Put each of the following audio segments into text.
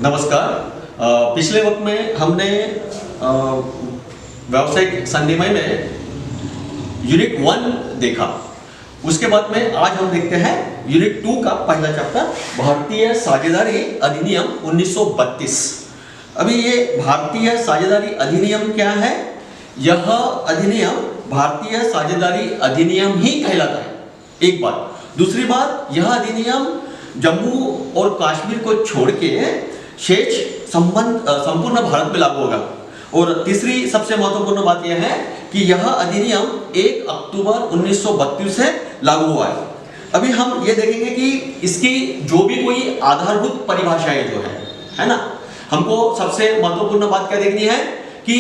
नमस्कार। पिछले वक्त में हमने व्यावसायिक संधिमय में यूनिट 1 देखा। उसके बाद में आज हम देखते हैं यूनिट 2 का पहला चैप्टर, भारतीय साझेदारी अधिनियम 1932। अभी ये भारतीय साझेदारी अधिनियम क्या है? यह अधिनियम भारतीय साझेदारी अधिनियम ही कहलाता है, एक बात। दूसरी बात, यह अधिनियम जम्मू और कश्मीर को छोड़ के शेष संपूर्ण भारत में लागू होगा। और तीसरी सबसे महत्वपूर्ण बात यह है कि यह अधिनियम 1 अक्टूबर 1932 से लागू हुआ है। अभी हम ये देखेंगे कि इसकी जो भी कोई आधारभूत परिभाषाएं जो है ना, हमको सबसे महत्वपूर्ण बात क्या देखनी है कि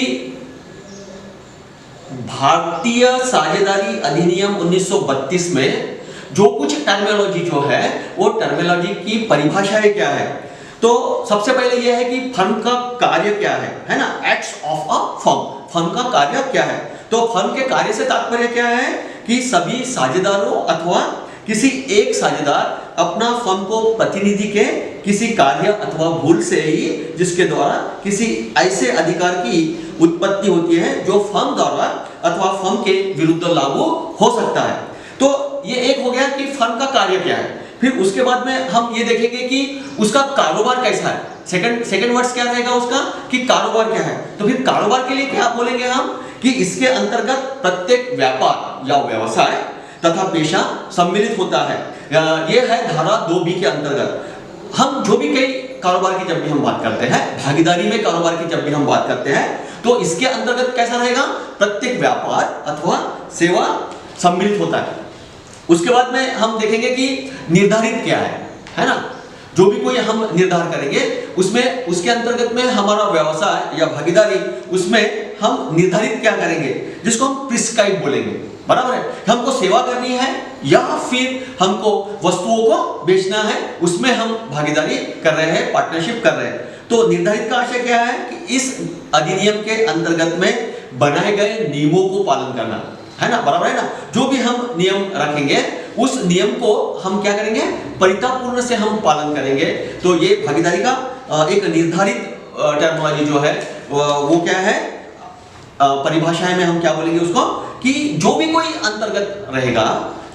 भारतीय साझेदारी अधिनियम 1932 में जो कुछ टर्मिनोलॉजी जो है वो टर्मिनोलॉजी की परिभाषाएं क्या है। तो सबसे पहले यह है कि फर्म का कार्य क्या है ना, acts of a firm. Firm का कार्य क्या है? तो फर्म के कार्य से तात्पर्य क्या है कि सभी साझेदारों अथवा किसी एक साझेदार अपना फर्म को प्रतिनिधि के किसी कार्य अथवा भूल से ही जिसके द्वारा किसी ऐसे अधिकार की उत्पत्ति होती है जो फर्म द्वारा अथवा फर्म के विरुद्ध लागू हो सकता है। तो ये एक हो गया कि फर्म का कार्य क्या है। फिर उसके बाद में हम ये देखेंगे कि उसका कारोबार कैसा है। सेकंड वर्ड्स क्या रहेगा उसका कि कारोबार क्या है। तो फिर कारोबार के लिए क्या बोलेंगे हम कि इसके अंतर्गत प्रत्येक व्यापार या व्यवसाय तथा पेशा सम्मिलित होता है। ये है धारा 2B के अंतर्गत। हम जो भी कई कारोबार की जब भी हम बात करते हैं, भागीदारी में कारोबार की जब भी हम बात करते हैं, तो इसके अंतर्गत कैसा रहेगा, प्रत्येक व्यापार अथवा सेवा सम्मिलित होता है। उसके बाद में हम देखेंगे कि निर्धारित क्या है ना। जो भी कोई हम निर्धार करेंगे उसमें उसके अंतर्गत में हमारा व्यवसाय या भागीदारी, उसमें हम निर्धारित क्या करेंगे जिसको हम प्रिस्क्राइब बोलेंगे, बराबर है। हमको सेवा करनी है या फिर हमको वस्तुओं को बेचना है, उसमें हम भागीदारी कर रहे हैं, पार्टनरशिप कर रहे हैं। तो निर्धारित का आशय क्या है कि इस अधिनियम के अंतर्गत में बनाए गए नियमों को पालन करना है ना, बराबर है ना। जो भी हम नियम रखेंगे उस नियम को हम क्या करेंगे, परितापूर्ण से हम पालन करेंगे। तो ये भागीदारी का एक निर्धारित टर्मिनोलॉजी जो है वो क्या है, परिभाषाएं में हम क्या बोलेंगे उसको कि जो भी कोई अंतर्गत रहेगा,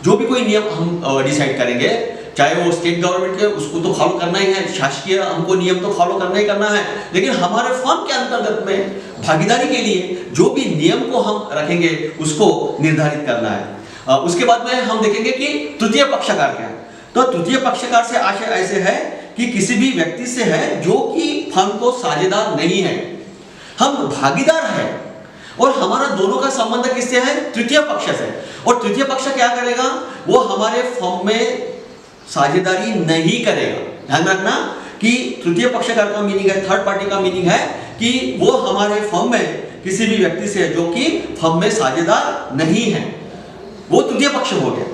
जो भी कोई नियम हम डिसाइड करेंगे, चाहे वो स्टेट गवर्नमेंट के, उसको तो फॉलो करना ही है, शासकीय हमको नियम तो फॉलो करना ही करना है। लेकिन हमारे फर्म के अंतर्गत में भागीदारी के लिए जो भी नियम को हम रखेंगे उसको निर्धारित करना है। उसके बाद में हम देखेंगे कि तृतीय पक्षकार क्या है। तो तृतीय पक्षकार से आशय ऐसे है कि किसी भी व्यक्ति से है जो कि फर्म को साझेदार नहीं है, हम भागीदार है और हमारा दोनों का संबंध किससे है, तृतीय पक्ष से। और तृतीय पक्ष क्या करेगा, वो हमारे फर्म में साझेदारी नहीं करेगा। ध्यान रखना कि तृतीय पक्षकार का मीनिंग है, थर्ड पार्टी का मीनिंग है कि वो हमारे फर्म में किसी भी व्यक्ति से जो कि फर्म में साझेदार नहीं है, वो तृतीय पक्ष हो गया।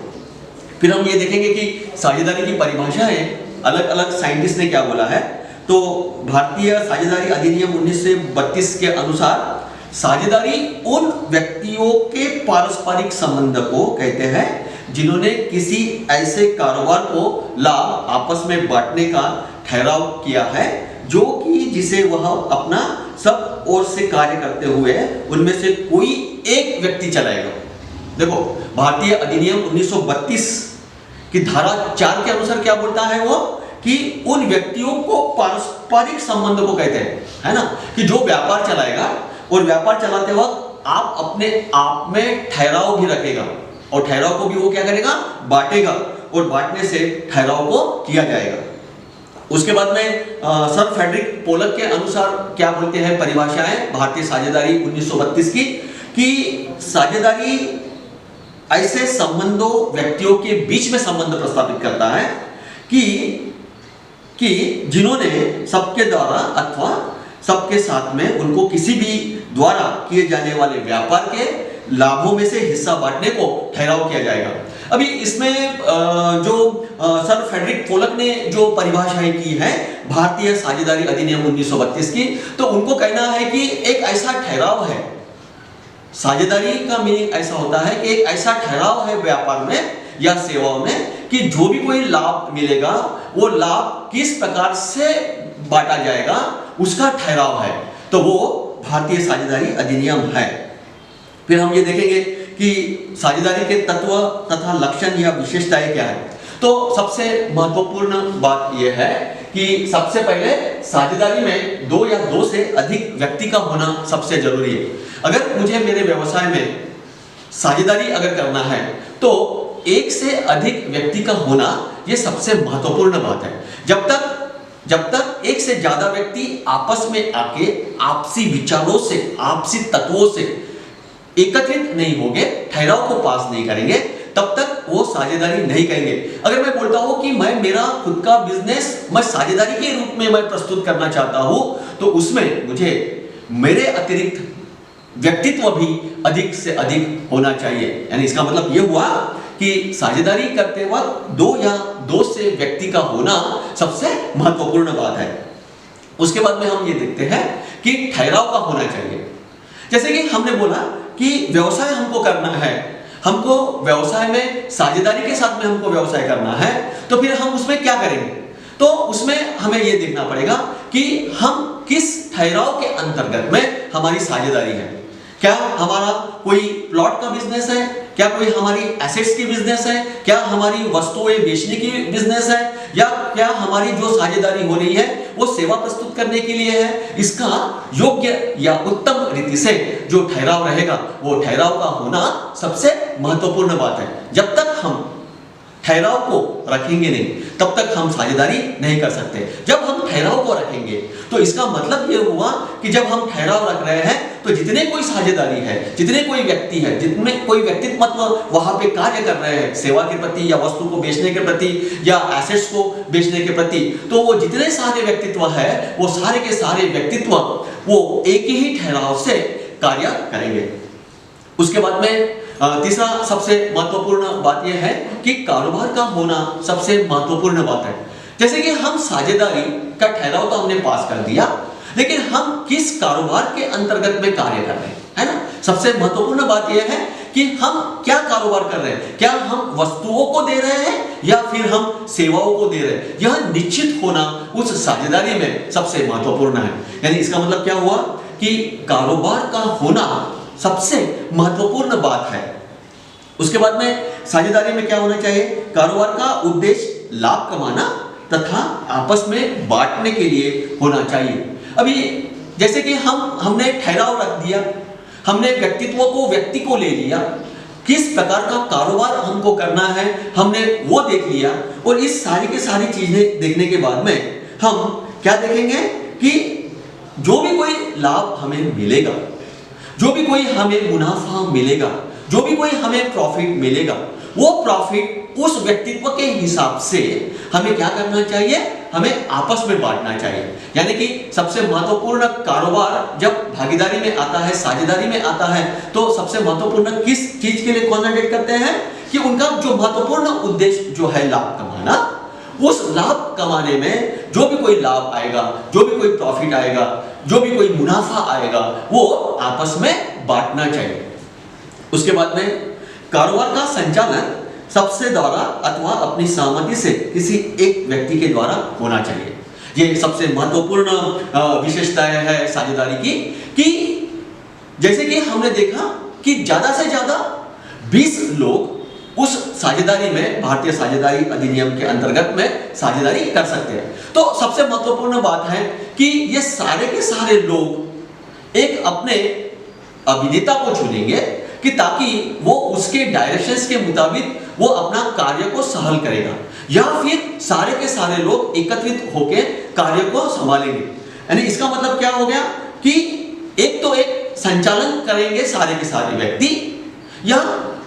फिर हम ये देखेंगे कि साझेदारी की परिभाषा है, अलग अलग साइंटिस्ट ने क्या बोला है। तो भारतीय साझेदारी अधिनियम 1932 के अनुसार साझेदारी उन व्यक्तियों के पारस्परिक संबंध को कहते हैं जिन्होंने किसी ऐसे कारोबार को लाभ आपस में बांटने का ठहराव किया है जो कि जिसे वह अपना सब ओर से कार्य करते हुए उनमें से कोई एक व्यक्ति चलाएगा। देखो, भारतीय अधिनियम 1932 की धारा 4 के अनुसार क्या बोलता है वो कि उन व्यक्तियों को पारस्परिक संबंध को कहते हैं, है ना, कि जो व्यापार चलाएगा और व्यापार चलाते वक्त आप अपने आप में ठहराव भी रखेगा और ठहराव को भी वो क्या करेगा, बांटेगा, और बांटने से ठहराव को किया जाएगा। उसके बाद में सर फ्रेडरिक पोलक के अनुसार क्या बोलते हैं परिभाषाएं भारतीय साझेदारी 1932 की कि साझेदारी ऐसे संबंधों व्यक्तियों के बीच में संबंध प्रस्तावित करता है कि जिन्होंने सबके द्वारा अथवा सबके साथ में उनको किसी भी द्वारा किए जाने वाले व्यापार के लाभों में से हिस्सा बांटने को ठहराव किया जाएगा। अभी इसमें जो सर फ्रेडरिक पोलक ने जो परिभाषाएं की है भारतीय साझेदारी अधिनियम 1932 की, तो उनको कहना है कि एक ऐसा ठहराव है, साझेदारी का मीनिंग ऐसा होता है कि एक ऐसा ठहराव है व्यापार में या सेवाओं में कि जो भी कोई लाभ मिलेगा वो लाभ किस प्रकार से बांटा जाएगा उसका ठहराव है, तो वो भारतीय साझेदारी अधिनियम है। फिर हम ये देखेंगे कि साझेदारी के तत्व तथा लक्षण या विशेषताएं क्या है। तो सबसे महत्वपूर्ण बात यह है कि सबसे पहले साझेदारी में दो या दो से अधिक व्यक्ति का होना सबसे जरूरी है। अगर मुझे मेरे व्यवसाय में साझेदारी अगर करना है तो एक से अधिक व्यक्ति का होना यह सबसे महत्वपूर्ण बात है। जब तक एक से ज्यादा व्यक्ति आपस में आके आपसी विचारों से, आपसी तत्वों से एकत्रित नहीं होंगे, ठहराव को पास नहीं करेंगे, तब तक वो साझेदारी नहीं करेंगे। अगर मैं बोलता हूं कि मैं मेरा खुद का बिजनेस मैं साझेदारी के रूप में मैं प्रस्तुत करना चाहता हूं, तो उसमें मुझे मेरे अतिरिक्त व्यक्तित्व भी अधिक से अधिक होना चाहिए। यानी इसका मतलब ये हुआ कि साझेदारी करते वक्त दो या दो से व्यक्ति का होना सबसे महत्वपूर्ण बात है। उसके बाद में हम ये देखते हैं कि ठहराव का होना चाहिए। जैसे कि हमने बोला कि व्यवसाय हमको करना है, हमको व्यवसाय में साझेदारी के साथ में हमको व्यवसाय करना है, तो फिर हम उसमें क्या करेंगे? तो उसमें हमें यह देखना पड़ेगा कि हम किस ठहराव के अंतर्गत में हमारी साझेदारी है। क्या हमारा कोई प्लॉट का बिजनेस है, क्या कोई हमारी एसेट्स की बिजनेस है, क्या हमारी वस्तुएं बेचने की बिजनेस है, या क्या हमारी जो साझेदारी हो रही है वो सेवा प्रस्तुत करने के लिए है। इसका योग्य या उत्तम रीति से जो ठहराव रहेगा वो ठहराव का होना सबसे महत्वपूर्ण बात है। जब तक हम ठहराव को रखेंगे नहीं तब तक हम साझेदारी नहीं कर सकते। जब हम ठहराव को रखेंगे तो इसका मतलब यह हुआ कि जब हम ठहराव रख रहे हैं तो जितने कोई साझेदारी है, जितने कोई व्यक्ति है, जितने कोई व्यक्तित्व वहां पे कार्य कर रहे हैं सेवा के प्रति या वस्तु को बेचने के प्रति या एसेट्स को बेचने के प्रति, तो वो जितने सारे व्यक्तित्व है वो सारे के सारे व्यक्तित्व वो एक ही ठहराव से कार्य करेंगे। उसके बाद में तीसरा सबसे महत्वपूर्ण बात यह है कि कारोबार का होना सबसे महत्वपूर्ण बात है। जैसे कि हम साझेदारी का ठहराव तो हमने पास कर दिया, लेकिन हम किस कारोबार के अंतर्गत में कार्य कर रहे हैं, है ना। सबसे महत्वपूर्ण बात यह है कि हम क्या कारोबार कर रहे हैं। क्या हम वस्तुओं को दे रहे हैं या फिर हम सेवाओं को दे रहे हैं, यह निश्चित होना उस साझेदारी में सबसे महत्वपूर्ण है। यानी इसका मतलब क्या हुआ कि कारोबार का होना सबसे महत्वपूर्ण बात है। उसके बाद में साझेदारी में क्या होना चाहिए? कारोबार का उद्देश्य लाभ कमाना तथा आपस में बांटने के लिए होना चाहिए। अभी जैसे कि हमने ठहराव रख दिया, हमने व्यक्तित्व को व्यक्ति को ले लिया, किस प्रकार का कारोबार हमको करना है हमने वो देख लिया, और इस सारी के सारी चीजें देखने के बाद में हम क्या देखेंगे कि जो भी कोई लाभ हमें मिलेगा, जो भी कोई हमें मुनाफा मिलेगा, जो भी कोई हमें प्रॉफिट मिलेगा, वो प्रॉफिट उस व्यक्तित्व के हिसाब से हमें क्या करना चाहिए? हमें आपस में बांटना चाहिए। यानी कि सबसे महत्वपूर्ण कारोबार जब भागीदारी में आता है, साझेदारी में आता है, तो सबसे महत्वपूर्ण किस चीज के लिए कॉन्सेंट्रेट करते हैं कि उनका जो महत्वपूर्ण उद्देश्य जो है लाभ कमाना, उस लाभ कमाने में जो भी कोई लाभ आएगा, जो भी कोई प्रॉफिट आएगा, जो भी कोई मुनाफा आएगा, वो आपस में बांटना चाहिए। उसके बाद में कारोबार का संचालन सबसे द्वारा अथवा अपनी सहमति से किसी एक व्यक्ति के द्वारा होना चाहिए। ये सबसे महत्वपूर्ण विशेषताएं है साझेदारी की, कि जैसे कि हमने देखा कि ज्यादा से ज्यादा 20 लोग उस साझेदारी में, भारतीय साझेदारी अधिनियम के अंतर्गत में साझेदारी कर सकते हैं। तो सबसे महत्वपूर्ण बात है कि ये सारे के सारे लोग एक अपने अभिनेता को चुनेंगे कि ताकि वो उसके डायरेक्शंस के मुताबिक वो अपना कार्य को सहल करेगा, या फिर सारे के सारे लोग एकत्रित होकर कार्य को संभालेंगे। यानी इसका मतलब क्या हो गया कि एक तो एक संचालन करेंगे सारे के सारे व्यक्ति, या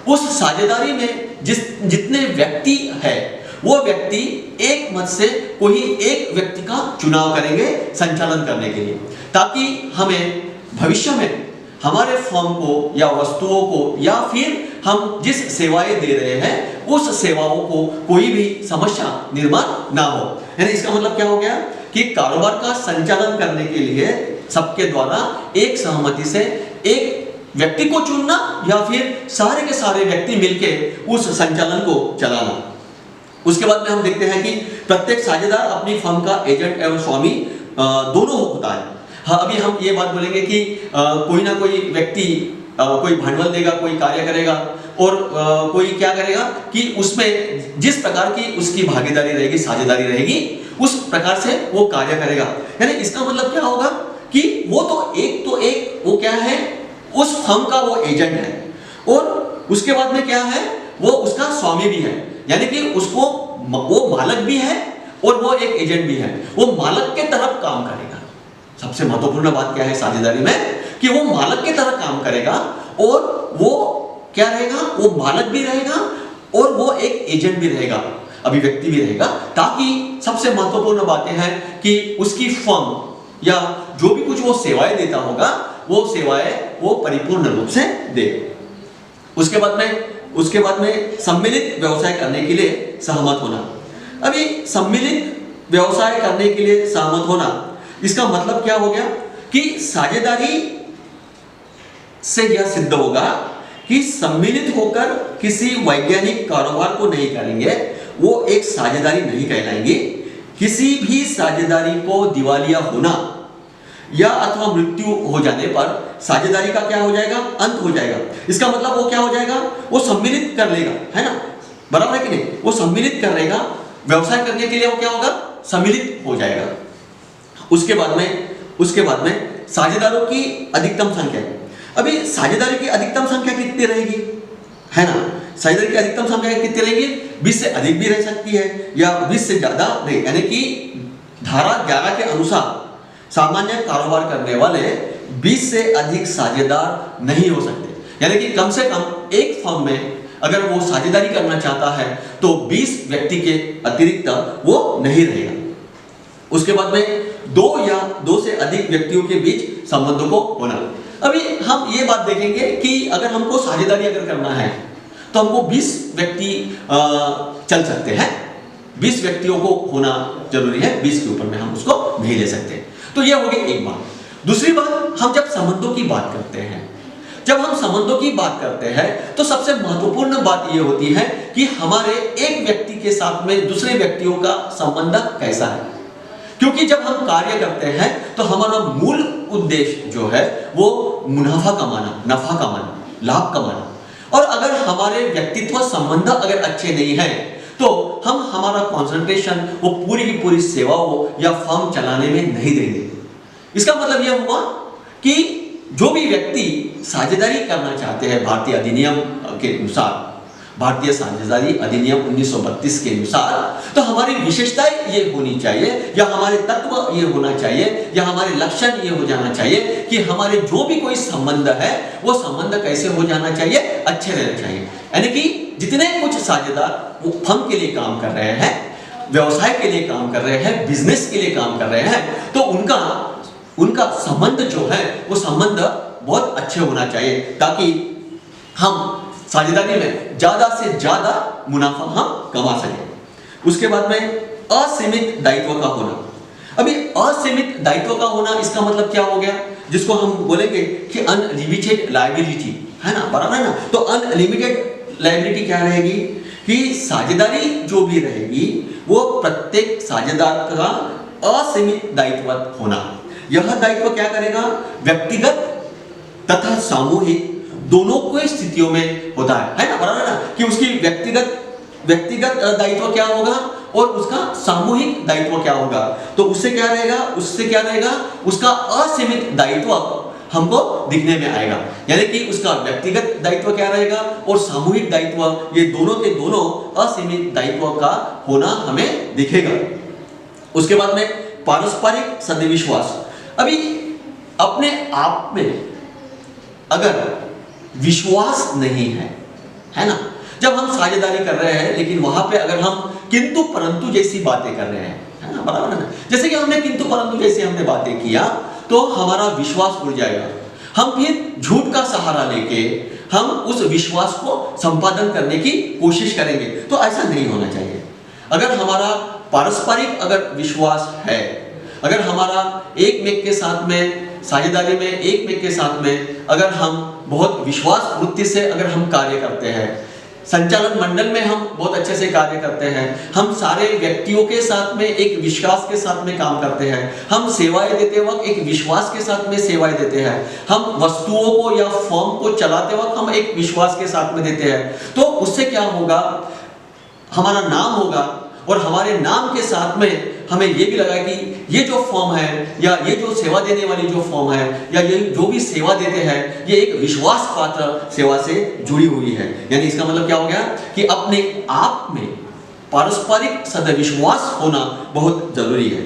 उस साझेदारी में जितने व्यक्ति है वो व्यक्ति एक मत से कोई एक व्यक्ति का चुनाव करेंगे संचालन करने के लिए, ताकि हमें भविष्य में हमारे फर्म को या वस्तुओं को या फिर हम जिस सेवाएं दे रहे हैं उस सेवाओं को कोई भी समस्या निर्माण ना हो। यानी इसका मतलब क्या हो गया कि कारोबार का संचालन करने के लिए सबके द्वारा एक सहमति से एक व्यक्ति को चुनना, या फिर सारे के सारे व्यक्ति मिलके उस संचालन को चलाना। उसके बाद में हम देखते हैं कि प्रत्येक साझेदार अपनी फर्म का एजेंट एवं स्वामी दोनों होता है। हाँ, अभी हम ये बात बोलेंगे कि कोई ना कोई व्यक्ति कोई भांडवल देगा, कोई कार्य करेगा, और कोई क्या करेगा कि उसमें जिस प्रकार की उसकी भागीदारी रहेगी, साझेदारी रहेगी, उस प्रकार से वो कार्य करेगा। यानी इसका मतलब क्या होगा कि वो तो एक वो क्या है, उस फर्म का वो एजेंट है, और उसके बाद में क्या है, वो उसका स्वामी भी है। यानी कि उसको वो मालक भी है और वो एक एजेंट भी है, वो मालक के तरफ काम करेगा। सबसे महत्वपूर्ण बात क्या है साझेदारी में, कि वो मालक की तरह काम करेगा, और वो क्या रहेगा, वो मालक भी रहेगा और वो एक एजेंट भी रहेगा, अभिव्यक्ति भी रहेगा, ताकि सबसे महत्वपूर्ण बातें हैं कि उसकी फर्म या जो भी कुछ वो सेवाएं देता होगा, वो सेवाएं वो परिपूर्ण रूप से दे। उसके बाद में सम्मिलित व्यवसाय करने के लिए सहमत होना। अभी सम्मिलित व्यवसाय करने के लिए सहमत होना, इसका मतलब क्या हो गया कि साझेदारी से यह सिद्ध होगा कि सम्मिलित होकर किसी वैज्ञानिक कारोबार को नहीं करेंगे, वो एक साझेदारी नहीं कहलाएंगे। किसी भी साझेदारी को दिवालिया होना या अथवा मृत्यु हो जाने पर साझेदारी का क्या हो जाएगा, अंत हो जाएगा। इसका मतलब वो क्या हो जाएगा, वो सम्मिलित कर लेगा, है ना, बराबर है कि नहीं, वो सम्मिलित कर लेगा, व्यवसाय करने के लिए वो क्या होगा, सम्मिलित हो जाएगा। उसके बाद में साझेदारों की अधिकतम संख्या। अभी साझेदारी की अधिकतम संख्या कितनी रहेगी, है ना, साझेदारी की अधिकतम संख्या कितनी रहेगी, 20 से अधिक भी रह सकती है या 20 से ज्यादा नहीं। यानी कि धारा 11 के अनुसार सामान्य कारोबार करने वाले 20 से अधिक साझेदार नहीं हो सकते। यानी कि कम से कम एक फर्म में अगर वो साझेदारी करना चाहता है तो 20 व्यक्ति के अतिरिक्त वो नहीं रहेगा। उसके बाद में 2 या 2 से अधिक व्यक्तियों के बीच संबंधों को होना। अभी हम ये बात देखेंगे कि अगर हमको साझेदारी अगर करना है तो हमको 20 व्यक्ति चल सकते हैं, 20 व्यक्तियों को होना जरूरी है, 20 के ऊपर में हम उसको नहीं ले सकते। तो ये हो गई एक बात। दूसरी बात, हम जब संबंधों की बात करते हैं, तो सबसे महत्वपूर्ण बात यह होती है कि हमारे एक व्यक्ति के साथ में दूसरे व्यक्तियों का संबंध कैसा है। क्योंकि जब हम कार्य करते हैं तो हमारा मूल उद्देश्य जो है वो मुनाफा कमाना, नफा कमाना, लाभ कमाना। और अगर हमारे व्यक्तित्व संबंध अगर अच्छे नहीं है तो हम हमारा कंसंट्रेशन वो पूरी की पूरी सेवाओं या फर्म चलाने में नहीं देंगे। इसका मतलब यह हुआ कि जो भी व्यक्ति साझेदारी करना चाहते हैं भारतीय अधिनियम के अनुसार, भारतीय साझेदारी अधिनियम 1932 के अनुसार, तो हमारी विशेषताएं ये होनी चाहिए या हमारे तत्व ये होना चाहिए या हमारे लक्षण ये हो जाना चाहिए कि हमारे जो भी कोई संबंध है वो संबंध कैसे हो जाना चाहिए, अच्छे रहना चाहिए। यानी कि जितने कुछ साझेदार वो फर्म के लिए काम कर रहे हैं, व्यवसाय के लिए काम कर रहे हैं, बिजनेस के लिए काम कर रहे हैं, तो उनका संबंध जो है वो संबंध बहुत अच्छे होना चाहिए, ताकि हम साझेदारी में ज्यादा से ज्यादा मुनाफा हम कमा सके। उसके बाद में असीमित दायित्व का होना। अभी असीमित दायित्व का होना, इसका मतलब क्या हो गया, जिसको हम बोलेंगे कि अनलिमिटेड लायबिलिटी, है ना, बराबर है ना। तो अनलिमिटेड लायबिलिटी क्या रहेगी कि साझेदारी जो भी रहेगी वो प्रत्येक साझेदार का असीमित दायित्व होना। यह दायित्व क्या करेगा, व्यक्तिगत तथा सामूहिक दोनों को स्थितियों में होता है ना, बराबर है ना, कि उसकी व्यक्तिगत दायित्व क्या होगा और उसका सामूहिक दायित्व क्या होगा। तो उससे क्या रहेगा, उसका असीमित दायित्व हमको दिखने में आएगा। यानी कि उसका व्यक्तिगत दायित्व क्या रहेगा और सामूहिक दायित्व, ये दोनों के दोनों असीमित दायित्व का होना हमें दिखेगा। उसके बाद में पारस्परिक सद्विश्वास। अभी अपने आप में अगर विश्वास नहीं है ना, जब हम साझेदारी कर रहे हैं लेकिन वहां पे अगर हम किंतु परंतु जैसी बातें कर रहे हैं, है ना, बराबर है ना, जैसे कि हमने किंतु परंतु जैसी हमने बातें किया तो हमारा विश्वास उड़ जाएगा। हम फिर झूठ का सहारा लेके हम उस विश्वास को संपादन करने की कोशिश करेंगे, तो ऐसा नहीं होना चाहिए। अगर हमारा पारस्परिक अगर विश्वास है, अगर हमारा एक मेक के साथ में साझेदारी में एक मेक के साथ में अगर हम बहुत विश्वास वृत्ति से अगर हम कार्य करते हैं, संचालन मंडल में हम बहुत अच्छे से कार्य करते हैं, हम सारे व्यक्तियों के साथ में एक विश्वास के साथ में काम करते हैं, हम सेवाएं देते वक्त एक विश्वास के साथ में सेवाएं देते हैं, हम वस्तुओं को या फॉर्म को चलाते वक्त हम एक विश्वास के साथ में देते हैं। तो उससे क्या होगा, हमारा नाम होगा और हमारे नाम के साथ में हमें ये भी लगा कि ये जो फॉर्म है या ये जो सेवा देने वाली जो फॉर्म है या ये जो भी सेवा देते हैं ये एक विश्वास पात्र सेवा से जुड़ी हुई है। यानी इसका मतलब क्या हो गया कि अपने आप में पारस्परिक सदविश्वास होना बहुत जरूरी है।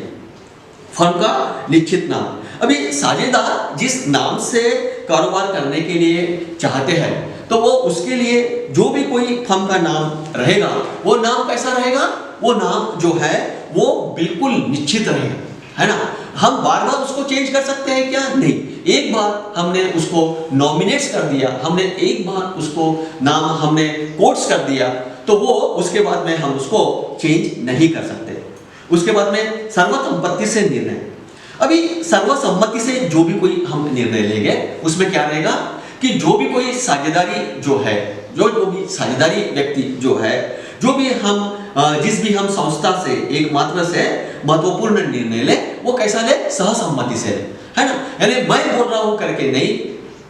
फर्म का निश्चित नाम, अभी साझेदार जिस नाम से कारोबार करने के लिए चाहते हैं तो वो उसके लिए जो भी कोई फर्म का नाम रहेगा वो नाम कैसा रहेगा, वो नाम जो है वो बिल्कुल निश्चित रहेगा, है ना। हम बार बार उसको चेंज कर सकते हैं क्या? नहीं। एक बार हमने उसको नॉमिनेट्स कर दिया, हमने एक बार उसको नाम हमने कोट्स कर दिया तो वो उसके बाद में हम उसको चेंज नहीं कर सकते। उसके बाद में सर्वसम्मति से निर्णय, अभी सर्वसम्मति से जो भी कोई हम निर्णय लेंगे उसमें क्या रहेगा कि जो भी कोई साझेदारी जो है, जो भी साझेदारी व्यक्ति जो है, जो भी हम जिस भी हम संस्था से एक मात्र से महत्वपूर्ण निर्णय ले वो कैसा ले, सहसम्मति से ले, है ना। यानी मैं बोल रहा हूं करके नहीं,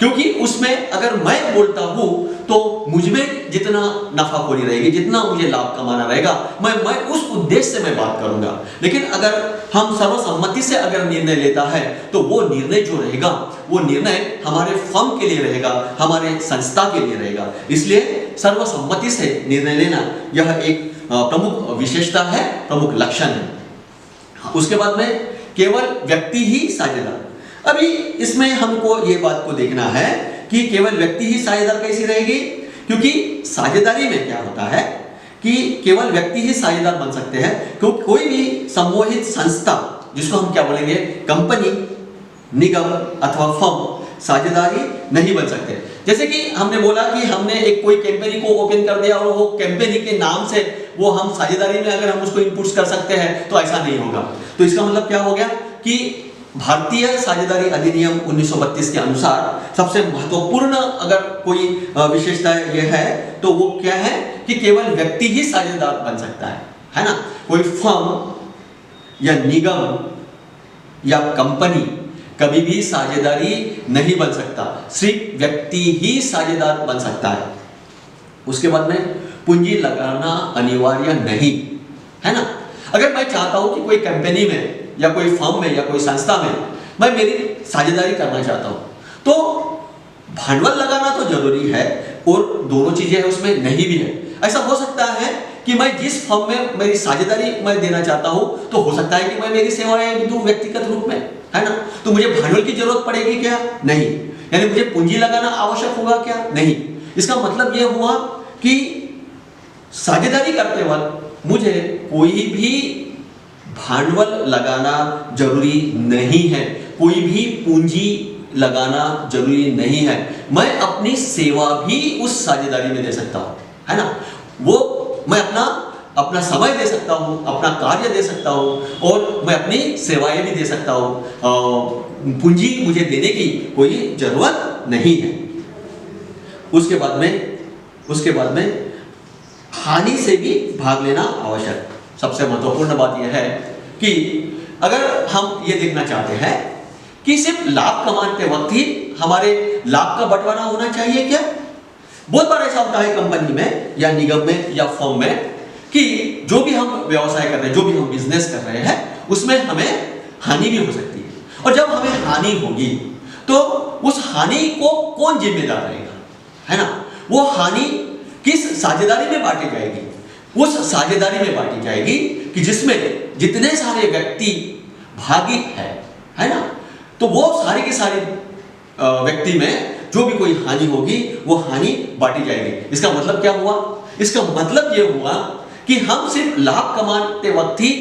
क्योंकि उसमें अगर मैं बोलता हूं तो मुझमें जितना नफाखोरी रहेगी, जितना मुझे लाभ कमाना रहेगा, मैं उस उद्देश्य से मैं बात करूंगा। लेकिन अगर हम सर्वसम्मति से अगर निर्णय लेता है तो वो निर्णय जो रहेगा वो निर्णय हमारे फर्म के लिए रहेगा, हमारे संस्था के लिए रहेगा। इसलिए सर्वसम्मति से निर्णय लेना यह एक प्रमुख विशेषता है, प्रमुख लक्षण है। उसके बाद में केवल व्यक्ति ही साझेदार, अभी इसमें हमको ये बात को देखना है कि केवल व्यक्ति ही साझेदार कैसी रहेगी, क्योंकि साझेदारी में क्या होता है कि केवल व्यक्ति ही साझेदार बन सकते हैं, क्योंकि कोई भी सम्मोहित संस्था जिसको हम क्या बोलेंगे, कंपनी, निगम अथवा फर्म साझेदारी नहीं बन सकते। जैसे कि हमने बोला कि हमने एक कोई कंपनी को ओपन कर दिया और वो कंपनी के नाम से वो हम साझेदारी में अगर हम उसको इनपुट्स कर सकते हैं तो ऐसा नहीं होगा। तो इसका मतलब क्या हो गया कि भारतीय साझेदारी अधिनियम 1932 के अनुसार सबसे महत्वपूर्ण अगर कोई विशेषता ये है तो वो क्या है कि केवल व्यक्ति ही साझेदार बन सकता है ना। कोई फर्म या निगम या कंपनी कभी भी साझेदारी नहीं बन सकता, सिर्फ व्यक्ति ही साझेदार बन सकता है। उसके बाद में पूंजी लगाना अनिवार्य नहीं, है ना। अगर मैं चाहता हूं कि कोई कंपनी में या कोई फर्म में या कोई संस्था में मैं मेरी साझेदारी करना चाहता हूं तो भांडवल लगाना तो जरूरी है और दोनों चीजें उसमें नहीं भी है। ऐसा हो सकता है कि मैं जिस फर्म में मेरी साझेदारी मैं देना चाहता हूं तो हो सकता है कि मैं मेरी सेवाएं दूं व्यक्तिगत रूप में, है ना। तो मुझे भांडवल की जरूरत पड़ेगी क्या? नहीं। यानी मुझे पूंजी लगाना आवश्यक होगा क्या? नहीं। इसका मतलब यह हुआ कि साझेदारी करते वक्त मुझे कोई भी भांडवल लगाना जरूरी नहीं है, कोई भी पूंजी लगाना जरूरी नहीं है। मैं अपनी सेवा भी उस साझेदारी में दे सकता हूं, है ना। वो मैं अपना समय दे सकता हूं, अपना कार्य दे सकता हूं और मैं अपनी सेवाएं भी दे सकता हूं। पूंजी मुझे देने की कोई जरूरत नहीं है। उसके बाद में हानि से भी भाग लेना आवश्यक। सबसे महत्वपूर्ण बात यह है कि अगर हम ये देखना चाहते हैं कि सिर्फ लाभ कमाते वक्त ही हमारे लाभ का बंटवारा होना चाहिए क्या? बहुत बार ऐसा होता है कंपनी में या निगम में या फर्म में कि जो भी हम व्यवसाय कर रहे हैं, जो भी हम बिजनेस कर रहे हैं उसमें हमें हानि भी हो सकती है। और जब हमें हानि होगी तो उस हानि को कौन जिम्मेदार रहेगा, है ना। वो हानि किस साझेदारी में बांटी जाएगी? उस साझेदारी में बांटी जाएगी कि जिसमें जितने सारे व्यक्ति भागी है ना। तो वो सारे के सारे व्यक्ति में जो भी कोई हानि होगी वो हानि बांटी जाएगी। इसका मतलब क्या हुआ? इसका मतलब ये हुआ कि हम सिर्फ लाभ कमाते वक्त ही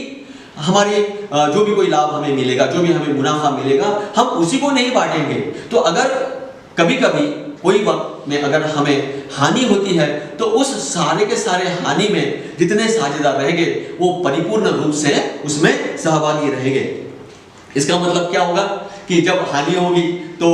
हमारे जो भी कोई लाभ हमें मिलेगा, जो भी हमें मुनाफा मिलेगा, हम उसी को नहीं बांटेंगे। तो अगर कभी कभी कोई वक्त में अगर हमें हानि होती है तो उस सारे के सारे हानि में जितने साझेदार रहेंगे वो परिपूर्ण रूप से उसमें सहभागी रहेंगे। इसका मतलब क्या होगा कि जब हानि होगी तो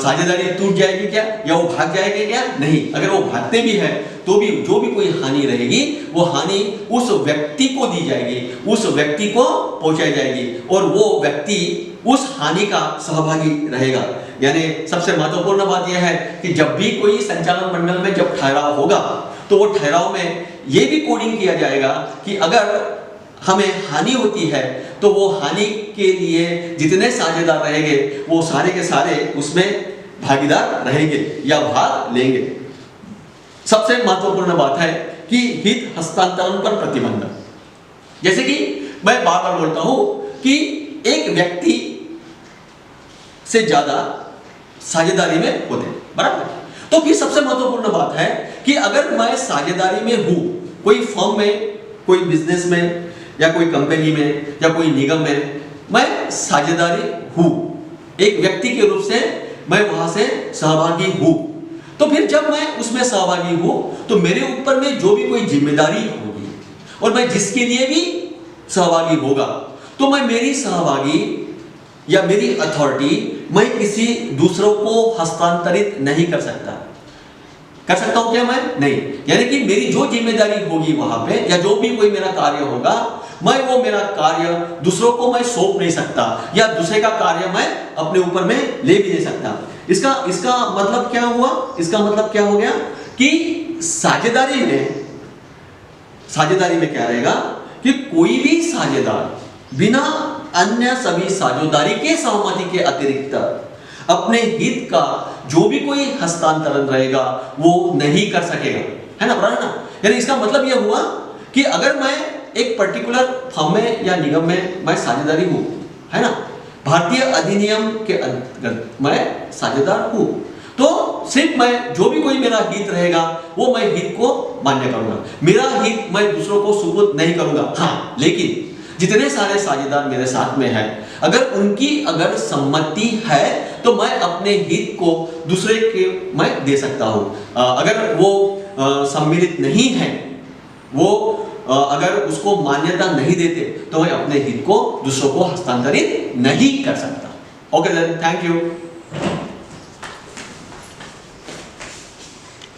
साझेदारी टूट जाएगी क्या, या वो भाग जाएंगे क्या? नहीं, अगर वो भागते भी है तो भी जो भी कोई हानि रहेगी वो हानि उस व्यक्ति को दी जाएगी, उस व्यक्ति को पहुंचाई जाएगी और वो व्यक्ति उस हानि का सहभागी रहेगा। यानी सबसे महत्वपूर्ण बात यह है कि जब भी कोई संचालन मंडल में जब ठहराव होगा तो वो ठहराव में ये भी कोडिंग किया जाएगा कि अगर हमें हानि होती है तो वो हानि के लिए जितने साझेदार रहेंगे वो सारे के सारे उसमें भागीदार रहेंगे या भाग लेंगे। सबसे महत्वपूर्ण बात है कि हित हस्तांतरण पर प्रतिबंध। जैसे कि मैं बार बार बोलता हूं कि एक व्यक्ति से ज्यादा साझेदारी में होते हैं, बराबर। तो फिर सबसे महत्वपूर्ण बात है कि अगर मैं साझेदारी में हूं, कोई फर्म में, कोई बिजनेस में या कोई कंपनी में या कोई निगम में मैं साझेदारी हूं, एक व्यक्ति के रूप से मैं वहां से सहभागी हूं, तो फिर जब मैं उसमें सहभागी हूं तो मेरे ऊपर में जो भी कोई जिम्मेदारी होगी और मैं जिसके लिए भी सहभागी होगा तो मैं मेरी सहभागी या मेरी अथॉरिटी मैं किसी दूसरों को हस्तांतरित नहीं कर सकता। कर सकता हूं क्या मैं? नहीं। यानी कि मेरी जो जिम्मेदारी होगी वहां पे या जो भी कोई मेरा कार्य होगा, मैं वो मेरा कार्य दूसरों को मैं सौंप नहीं सकता या दूसरे का कार्य मैं अपने ऊपर में ले भी नहीं सकता। इसका मतलब क्या हुआ? इसका मतलब क्या हो गया कि साझेदारी में क्या रहेगा कि कोई भी साझेदार बिना अन्य सभी साझेदारी के सहमति के अतिरिक्त अपने हित का जो भी कोई हस्तांतरण रहेगा वो नहीं कर सकेगा, है ना, बराबर ना। यानी इसका मतलब यह हुआ कि अगर मैं एक पर्टिकुलर फर्म में या निगम में मैं साझेदारी हूं, है ना, भारतीय अधिनियम के अंतर्गत मैं साझेदार हूं, तो सिर्फ मैं जो भी कोई मेरा हित रहेगा वो मैं हित को मान्य करूंगा, मेरा हित मैं दूसरों को सुपुर्द नहीं करूंगा। हाँ, लेकिन जितने सारे साझेदार मेरे साथ में हैं, अगर उनकी अगर सम्मति है तो मैं अपने हित को दूसरे के मैं दे सकता हूं। अगर वो सम्मिलित नहीं है, वो अगर उसको मान्यता नहीं देते तो मैं अपने हित को दूसरों को हस्तांतरित नहीं कर सकता। Okay then, thank you.